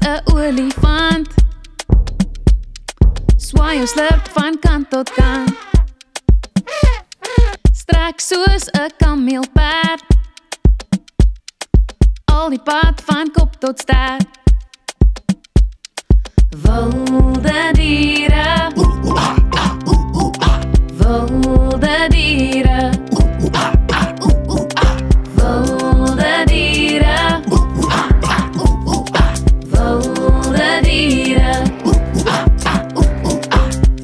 'n olifant. Swaai jou slurp van kant tot kant. Strek soos 'n kameelperd. Al die pad van kop tot stert. Wilde diere, wilde diere, wilde diere, wilde diere,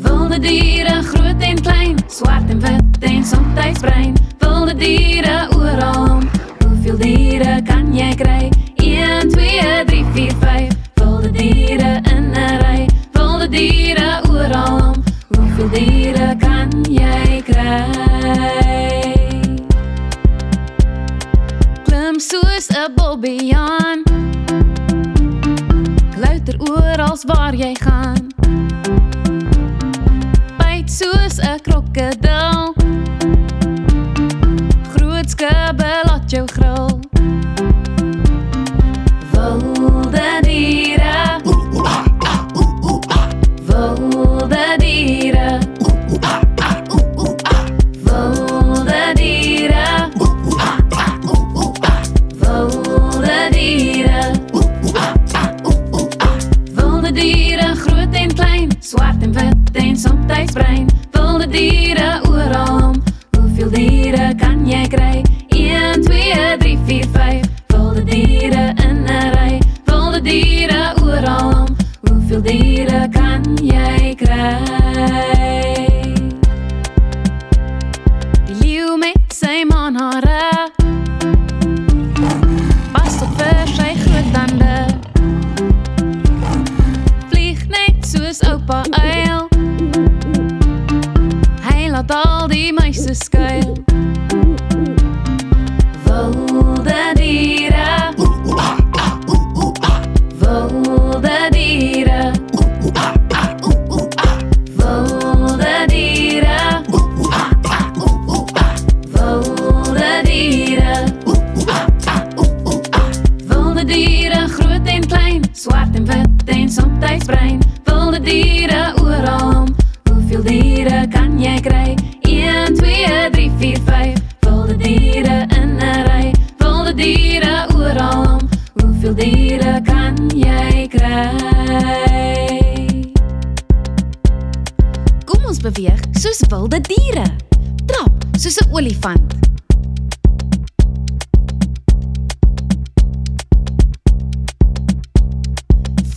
wilde diere, groot en klein, swart en wit en somtyds bruin. Wilde diere oral, hoeveel diere kan jy kry? 1, 2, 3, 4, 5. Wilde diere in 'n ry, wilde diere oral, hoeveel diere kan jy kry? Klim soos 'n bobbejaan, klouter oral waar jy gaan. Byt soos 'n krokodil, groot skubbe laat jou gril. Wilde diere, wilde diere, wilde diere, wilde diere, wilde diere, groot en klein, swart en wit en somtyds bruin. Wilde diere oral, hoeveel diere kan jy kry? 1, 2, 3, 4, 5. Wilde diere in 'n ry, wilde diere oral, hoeveel diere kan jy kry? Die leeu met sy manhare, pas op vir sy groot tande. Vlieg net soos oupa uil, hy laat al die muise skuil. Wilde diere, wilde diere, wilde diere, wilde diere, wilde diere, groot en klein, swart en wit en somtyds bruin. Wilde diere oral, hoeveel diere kan jy kry? 1, 2, 3, 4, 5. Wilde diere in 'n ry, wilde diere oral, hoeveel diere kan jy kry? Kom ons beweeg soos wilde diere. Trap soos 'n olifant.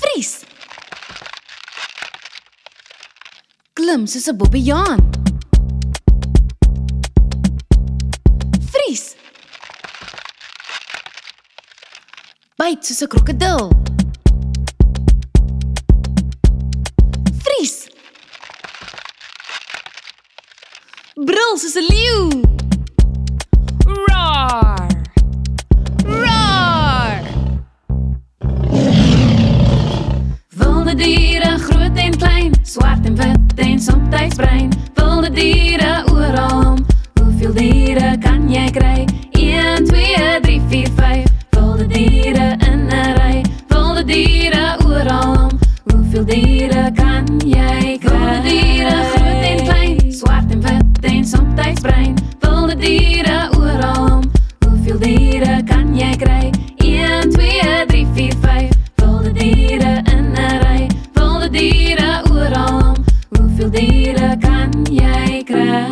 Vries. Klim soos 'n bobbejaan. Vries. Byt soos 'n krokodil. Vries. Brul soos 'n leeu. Roar. Roar. Wilde diere, groot en klein, swart en wit en somtyds bruin. Wilde diere oral, hoeveel diere kan jy kry? 1, 2, 3, 4, 5. Wilde diere in 'n ry, wilde diere oral, hoeveel diere kan jy kry? Wilde diere, groot en klein, swart en wit en somtyds bruin. Wilde diere oral, hoeveel diere kan jy kry? 1, 2, 3, 4, 5. Wilde diere in 'n ry, wilde diere oral, hoeveel diere kan jy kry?